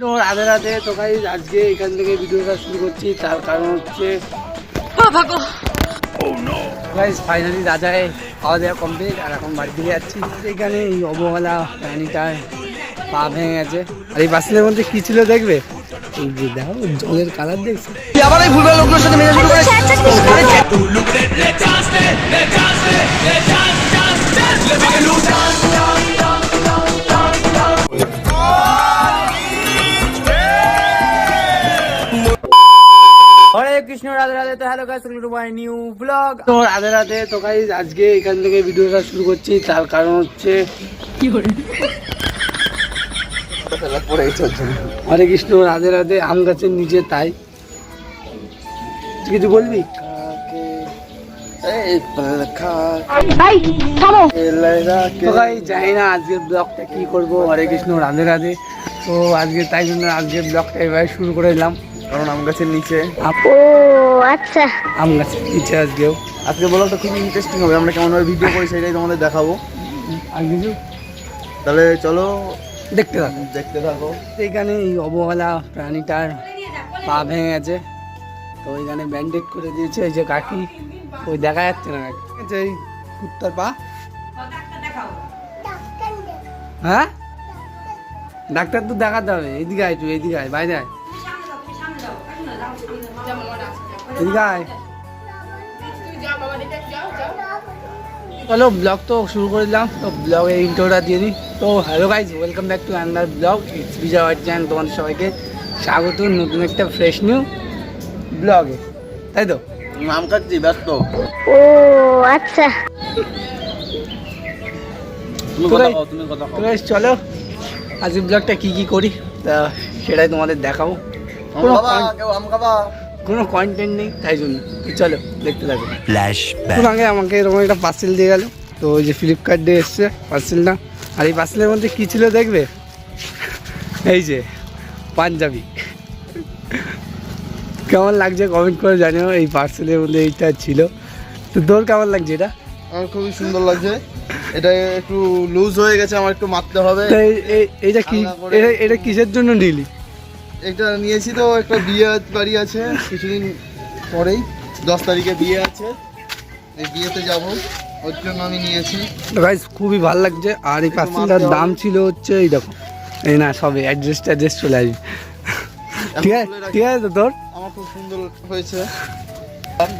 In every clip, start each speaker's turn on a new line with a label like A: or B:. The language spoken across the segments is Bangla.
A: রাধে রাধে। তো গাইস আজকে এখান থেকে ভিডিওটা শুরু করছি, তার কারণ হচ্ছে গাইস ফাইনালি রাজায় খাওয়া দাওয়া কমপ্লিট আর এখন বাড়ি দিকে যাচ্ছি। এখানে এই অবহেলা প্রাণীটার পা ভেঙে গেছে। আর এই বাসের মধ্যে কি ছিল দেখবে, এই যে দেখো জলের কালার দেখছো। আবার এই ভুলভাল লোকগুলোর সাথে মেশা শুরু করেছে। হরে কৃষ্ণ, রাধে রাধে। তো hello guys, welcome to my new blog. তো রাধে রাধে। তো গাইস আজকে এখান থেকে ভিডিওটা শুরু করছি, তার কারণ হচ্ছে কি করে হরে কৃষ্ণ রাধে রাধে। আম গাছের নিচে, তাই কিছু বলবি? জানি না আজকের ব্লগটা কি করবো। হরে কৃষ্ণ রাধে রাধে। তো আজকে তাই জন্য আজকের ব্লগটা এবার শুরু করে দিলাম, কারণ আম গাছের নিচে। ও আচ্ছা, আম গাছের নিচে আজকে ব্লগটা খুবই ইন্টারেস্টিং হবে। আমরা কেমন ভাবে ভিডিও করি সেটাই তোমাদের দেখাবো। আর কিছু তাহলে চলো দেখতে থাকো। এখানে এই অবহেলা প্রাণীটার পা ভেঙে গেছে, তো এখানে ব্যান্ডেজ করে দিয়েছে। এই যে কাকি, ওই দেখা যাচ্ছে না এই কুত্তার পা। হ্যাঁ ডাক্তার তো দেখাতে হবে। এদিকে আয়, তুই এদিকে আয়, বাইরে আয়, এদিকে আয়। চলো ব্লগ তো শুরু করে দিলাম। তো ব্লগের ইন্ট্রোটা দিয়ে দিই। তো hello guys, welcome back to another blog. It's Bijoy white channel. তোমাদের সবাইকে স্বাগত নতুন একটা ফ্রেশ নিউ ব্লগে, তাই তো? নাম কাটছি ব্যস্ত। ও আচ্ছা, চলো আজকে ব্লগটা কি করি তা সেটাই তোমাদের দেখাবো। কোনো কন্টেন্ট নেই, তাই জন্য চলো দেখতে থাকো। আগে আমাকে এরকম একটা পার্সেল দিয়ে গেল। তো ওই যে ফ্লিপকার্ট দিয়ে এসছে পার্সেলটা। আর এই পার্সেলের মধ্যে কী ছিল দেখবে, এই যে পাঞ্জাবি। কেমন লাগছে কমেন্ট করে জানিও। এই পার্সেলের মধ্যে এইটা ছিল। তো তোর কেমন লাগছে এটা?
B: আমার খুবই সুন্দর লাগছে। এটা একটু লুজ হয়ে গেছে, আমার একটু মাপতে হবে।
A: এইটা কি, এটা কিসের জন্য নিলি?
B: এটা নিয়েছি তো একটা বিয়ে বাড়ি আছে কিছুদিন পরেই, 10 তারিখে বিয়ে আছে। এই বিয়েতে যাবো, ওর জন্য আমি নিয়েছি।
A: গাইস খুবই ভালো লাগছে। আর এই পার্সেলটার দাম ছিল হচ্ছে এই দেখো, এই না সবে অ্যাড্রেস চলে আসবে। ঠিক আছে তো তোর?
B: আমার খুব সুন্দর হয়েছে,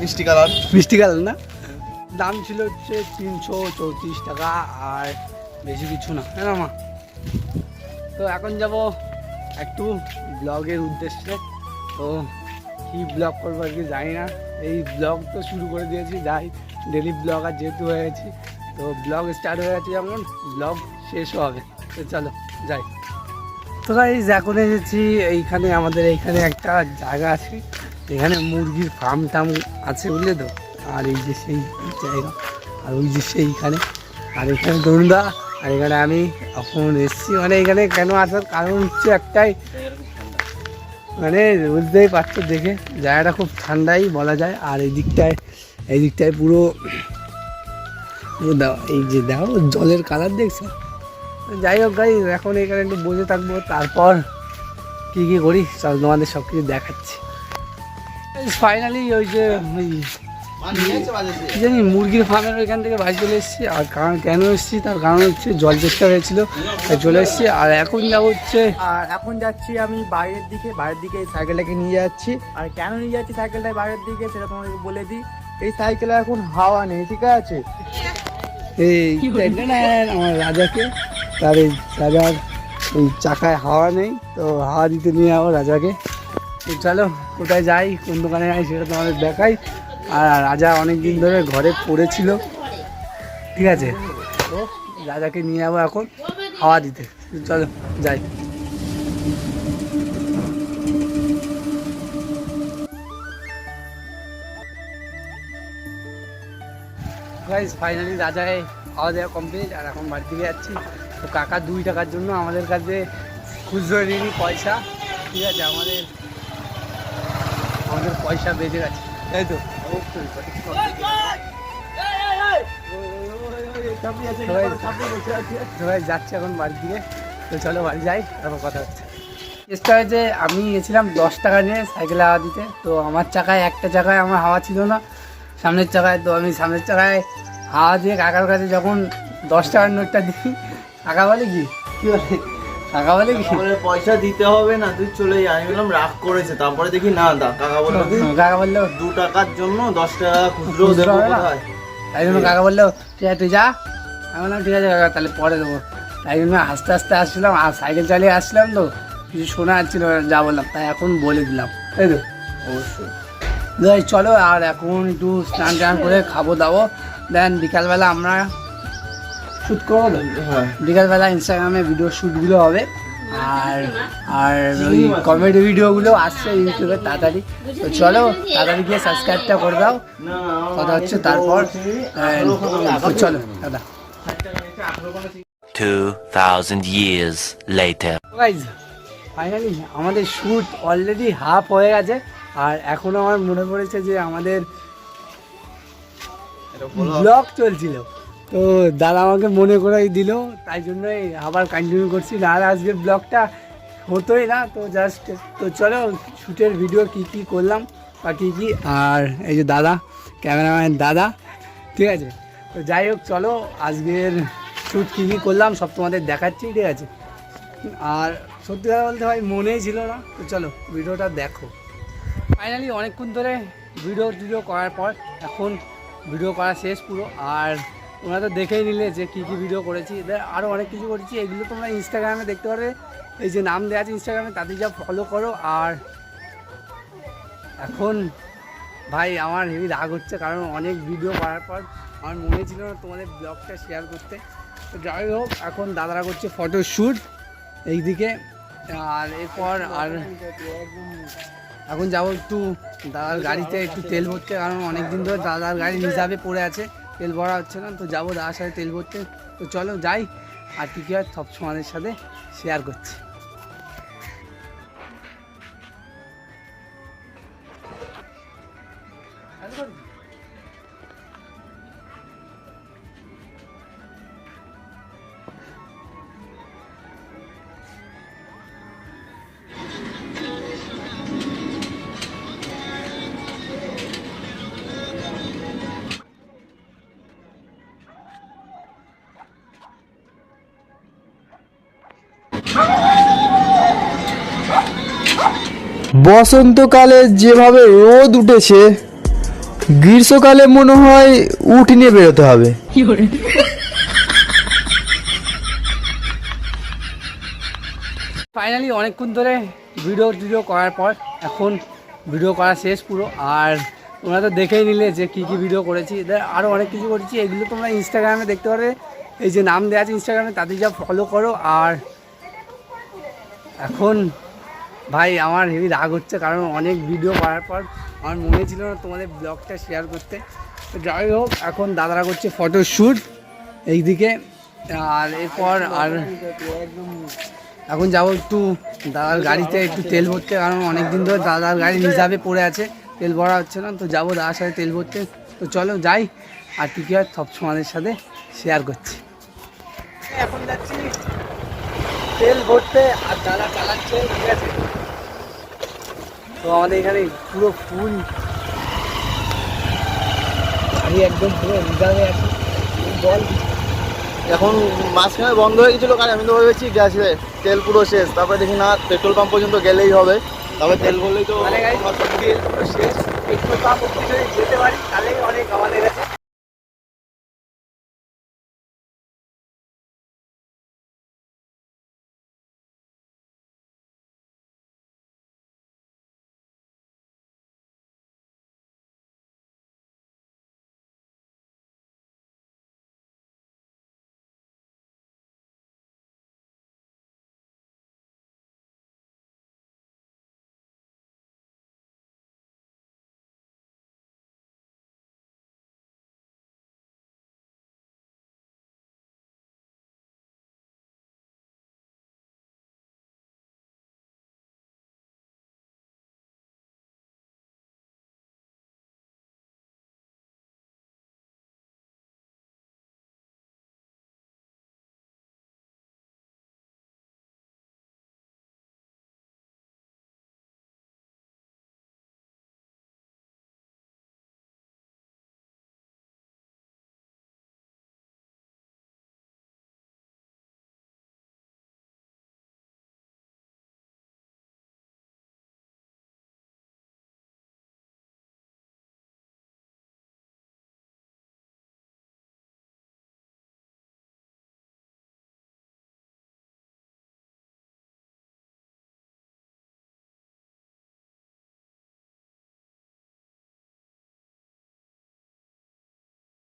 B: মিষ্টি কালার
A: না? দাম ছিল হচ্ছে 334 টাকা, আর বেশি কিছু না, হ্যাঁ মা। তো এখন যাব একটু ব্লগের উদ্দেশ্যে। তো কী ব্লগ করবো আর কি জানি না। এই ব্লগ তো শুরু করে দিয়েছি, যাই ডেলি ব্লগ আর যেহেতু হয়ে গেছি, তো ব্লগ স্টার্ট হয়ে গেছে, যেমন ব্লগ শেষও হবে। তো চলো যাই। তো গাইস এখন এসেছি এইখানে, আমাদের এইখানে একটা জায়গা আছে, এখানে মুরগির ফার্ম টার্ম আছে বুঝলে তো। আর এই যে সেই জায়গা, আর ওই যে সেইখানে, আর এখানে দরুনদা, আর এখানে আমি এখন এসেছি। মানে এখানে কেন আসার কারণ হচ্ছে একটাই, মানে বুঝতেই পারছো দেখে জায়গাটা খুব ঠান্ডাই বলা যায়। আর এই দিকটায় পুরো এই যে দেখো জলের কালার দেখছো। যাই হোক গাই, এখন এখানে একটু বসে থাকবো, তারপর কি করি চল তোমাদের সব কিছু দেখাচ্ছি। ফাইনালি ওই যে কি জানি মুরগির ফার্মের ওইখান থেকে বাড়ি চলে এসেছি। আর কারণ কেন এসেছি তার কারণ হচ্ছে জল চেষ্টা হয়েছিল, তাই চলে এসেছি। আর এখন যাচ্ছি আমি বাইরের দিকে এই সাইকেলটাকে নিয়ে যাচ্ছি। আর কেন নিয়ে যাচ্ছি সাইকেলটা বাইরের দিকে সেটা তোমাদেরকে বলে দিই। এই সাইকেলে এখন হাওয়া নেই, ঠিক আছে? এই আমার রাজাকে, তার এই রাজার এই চাকায় হাওয়া নেই, তো হাওয়া দিতে নিয়ে যাবো রাজাকে। তো চলো কোথায় যাই, কোন দোকানে যাই সেটা তোমাদের দেখাই। আর রাজা অনেক দিন ধরে ঘরে পড়েছিল, ঠিক আছে? তো রাজাকে নিয়ে যাবো এখন হাওয়া দিতে। চলো যাই। গাইস ফাইনালি রাজায় খাওয়া দাওয়া কমপ্লিট, আর এখন বাড়ি থেকে যাচ্ছি। তো কাকা 2 টাকার জন্য আমাদের কাছে খুচরো নিয়ে পয়সা, ঠিক আছে? আমাদের পয়সা বেঁচে গেছে, তাই তো? সবাই যাচ্ছে এখন বাড়ির দিকে। তো চলো বাড়ি যাই, তারপর কথা হচ্ছে। চেষ্টা হয়েছে, আমি গেছিলাম 10 টাকা নিয়ে সাইকেলে হাওয়া দিতে। তো আমার চাকায়, একটা চাকায় আমার হাওয়া ছিল না, সামনের চাকায়। তো আমি সামনের চাকায় হাওয়া দিয়ে কাকার কাছে যখন 10 টাকার নোটটা দিই, কাকা বলে কি বলে, কাকা বলে কি
B: পয়সা দিতে হবে না, তুই চলে যা। আমি বললাম রাগ করেছে, তারপরে দেখি না কাকা বললো
A: কাকা বললো
B: 2 টাকার জন্য 10 টাকা খুচরো দেবো কোথায়।
A: তাই জন্য কাকা বললো ঠিক আছে তুই যা। আমি বললাম ঠিক আছে কাকা, তাহলে পরে দেবো। তাই জন্য আস্তে আস্তে আসছিলাম, আর সাইকেল চালিয়ে আসছিলাম, তো কিছু শোনা যাচ্ছিল না যা বললাম, তাই এখন বলে দিলাম। তাই তো
B: অবশ্যই
A: চলো, আর এখন একটু স্নান টান করে খাবো দাবো, দেন বিকালবেলা আমরা শ্যুট করবো তো।
B: হ্যাঁ
A: বিকালবেলা ইনস্টাগ্রামে ভিডিও শ্যুটগুলো হবে, আর আর ওই কমেডি ভিডিওগুলো আসছে ইউটিউবে তাড়াতাড়ি। তো চলো তাড়াতাড়ি গিয়ে সাবস্ক্রাইবটা করে দাও, কথা হচ্ছে তারপর। চলো দাদা।
C: 2000 years later.
A: গাইজ ফাইনালি আমাদের শ্যুট অলরেডি হাফ হয়ে গেছে, আর এখনও আমার মনে পড়েছে যে আমাদের ব্লগ চলছিল। তো দাদা আমাকে মনে করাই দিল, তাই জন্যই আবার কন্টিনিউ করছি, না আজকে ব্লগটা হতোই না। তো জাস্ট তো চলো শ্যুটের ভিডিও কী কী করলাম বা কী কী, আর এই যে দাদা ক্যামেরাম্যান দাদা, ঠিক আছে। তো যাই হোক চলো আজকের শ্যুট কী কী করলাম সব তোমাদের দেখাচ্ছি, ঠিক আছে। আর সত্যি কথা বলতে ভাই মনেই ছিল না। তো চলো ভিডিওটা দেখো। ফাইনালি অনেকক্ষণ ধরে ভিডিও করার পর এখন ভিডিও করা শেষ পুরো। আর তোমরা তো দেখেই নিলে যে কী কী ভিডিও করেছি, এদের আরও অনেক কিছু করেছি, এগুলো তোমরা ইনস্টাগ্রামে দেখতে পারবে, এই যে নাম দেওয়া আছে ইনস্টাগ্রামে, তাদের যা ফলো করো। আর এখন ভাই আমার হেভি রাগ হচ্ছে, কারণ অনেক ভিডিও করার পর আমার মনে ছিল না তোমাদের ব্লগটা শেয়ার করতে। তো যাই হোক এখন দাদারা করছে ফটো শ্যুট এইদিকে, আর এরপর আর এখন যাবো একটু দাদার গাড়িতে একটু তেল ভরতে, কারণ অনেক দিন ধরে দাদার গাড়ি রিজার্ভে পড়ে আছে, তেল ভরা হচ্ছে না। তো যাবো দাদার সাথে তেল ভরতে। তো চলো যাই, আর কী কী হয় সব তোমাদের সাথে শেয়ার করছি।
B: বসন্তকালে যেভাবে রোদ উঠেছে, গ্রীষ্মকালে মনে হয় উঠ নিয়ে বেরোতে হবে।
A: ফাইনালি অনেকক্ষণ ধরে ভিডিও করার পর এখন ভিডিও করা শেষ পুরো। আর তোমরা তো দেখেই নিলে যে কী কী ভিডিও করেছি, এদের আরও অনেক কিছু করেছি, এগুলো তোমরা ইনস্টাগ্রামে দেখতে পারবে, এই যে নাম দেওয়া আছে ইনস্টাগ্রামে, তাদের যা ফলো করো। আর এখন ভাই আমার হেভি রাগ হচ্ছে, কারণ অনেক ভিডিও করার পর আমার মনে ছিল না তোমাদের ব্লগটা শেয়ার করতে। তো যাই হোক এখন দাদারা করছে ফটো শ্যুট এইদিকে, আর এরপর আর এখন যাবো একটু দাদার গাড়িতে একটু তেল ভরতে, কারণ অনেক দিন ধরে দাদার গাড়ি রিজার্ভে পড়ে আছে, তেল ভরা হচ্ছে না। তো যাবো দাদার সাথে তেল ভরতে। তো চলো যাই, আর কী কী হয় সব তোমাদের সাথে শেয়ার করছি। এখন যাচ্ছি তেল ভরতে, আর দাদা চালাচ্ছে, ঠিক আছে। তো আমাদের এখানে পুরো ফুল গাড়ি একদম পুরো রিজার্ভে আছে। বল
B: এখন মাঝখানে বন্ধ হয়ে গেছিলো, কারণ আমি তো ভেবেছি গ্যাসে তেল পুরো শেষ, তারপরে দেখি না পেট্রোল পাম্প পর্যন্ত গেলেই হবে, তারপরে তেল ভরলেই তো
A: মানে গাড়ি তেল পুরো শেষ, পেট্রোল পাম্প অব্দি যদি যেতে পারি তাহলেই অনেক আমাদের কাছে।